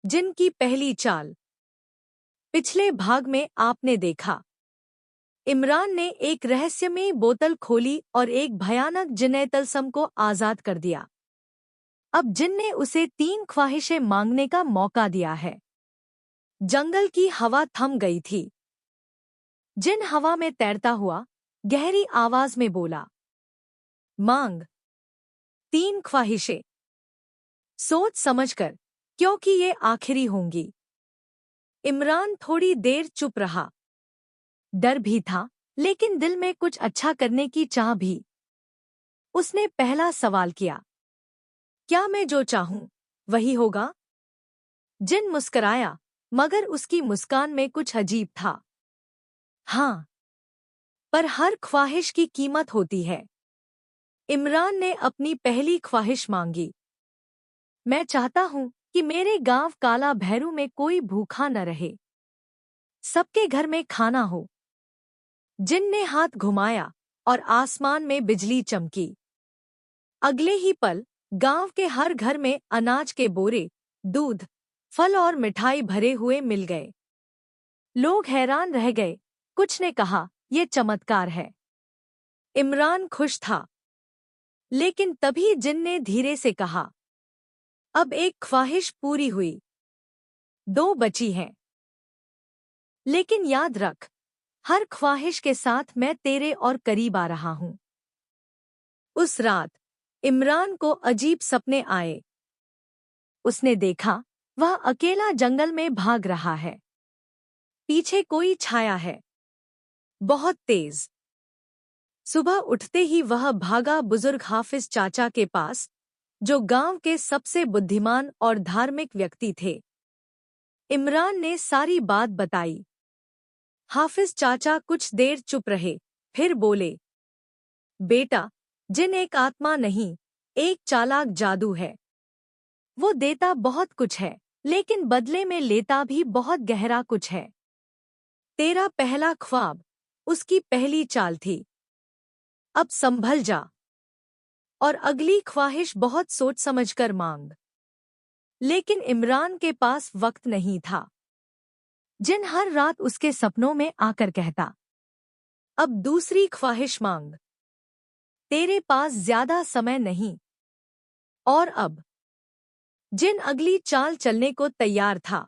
जिनकी पहली चाल। पिछले भाग में आपने देखा, इमरान ने एक रहस्यमयी बोतल खोली और एक भयानक जिन्न तलस्म को आजाद कर दिया। अब जिन ने उसे 3 ख्वाहिशें मांगने का मौका दिया है। जंगल की हवा थम गई थी। जिन हवा में तैरता हुआ गहरी आवाज में बोला, मांग 3 ख्वाहिशें, सोच समझकर, क्योंकि ये आखिरी होंगी। इमरान थोड़ी देर चुप रहा। डर भी था, लेकिन दिल में कुछ अच्छा करने की चाह भी। उसने पहला सवाल किया, क्या मैं जो चाहूं वही होगा? जिन मुस्कराया, मगर उसकी मुस्कान में कुछ अजीब था। हाँ, पर हर ख्वाहिश की कीमत होती है। इमरान ने अपनी पहली ख्वाहिश मांगी, मैं चाहता हूं कि मेरे गांव काला भैरू में कोई भूखा न रहे, सबके घर में खाना हो। जिन ने हाथ घुमाया और आसमान में बिजली चमकी। अगले ही पल गांव के हर घर में अनाज के बोरे, दूध, फल और मिठाई भरे हुए मिल गए। लोग हैरान रह गए। कुछ ने कहा, यह चमत्कार है। इमरान खुश था, लेकिन तभी जिन ने धीरे से कहा, अब एक ख्वाहिश पूरी हुई, 2 बची हैं। लेकिन याद रख, हर ख्वाहिश के साथ मैं तेरे और करीब आ रहा हूं। उस रात इमरान को अजीब सपने आए। उसने देखा, वह अकेला जंगल में भाग रहा है। पीछे कोई छाया है, बहुत तेज। सुबह उठते ही वह भागा बुजुर्ग हाफिज चाचा के पास, जो गांव के सबसे बुद्धिमान और धार्मिक व्यक्ति थे। इमरान ने सारी बात बताई। हाफिज चाचा कुछ देर चुप रहे, फिर बोले, बेटा, जिन एक आत्मा नहीं, एक चालाक जादू है। वो देता बहुत कुछ है, लेकिन बदले में लेता भी बहुत गहरा कुछ है। तेरा पहला ख्वाब उसकी पहली चाल थी। अब संभल जा और अगली ख्वाहिश बहुत सोच समझकर मांग। लेकिन इमरान के पास वक्त नहीं था। जिन हर रात उसके सपनों में आकर कहता, अब दूसरी ख्वाहिश मांग, तेरे पास ज्यादा समय नहीं। और अब जिन अगली चाल चलने को तैयार था।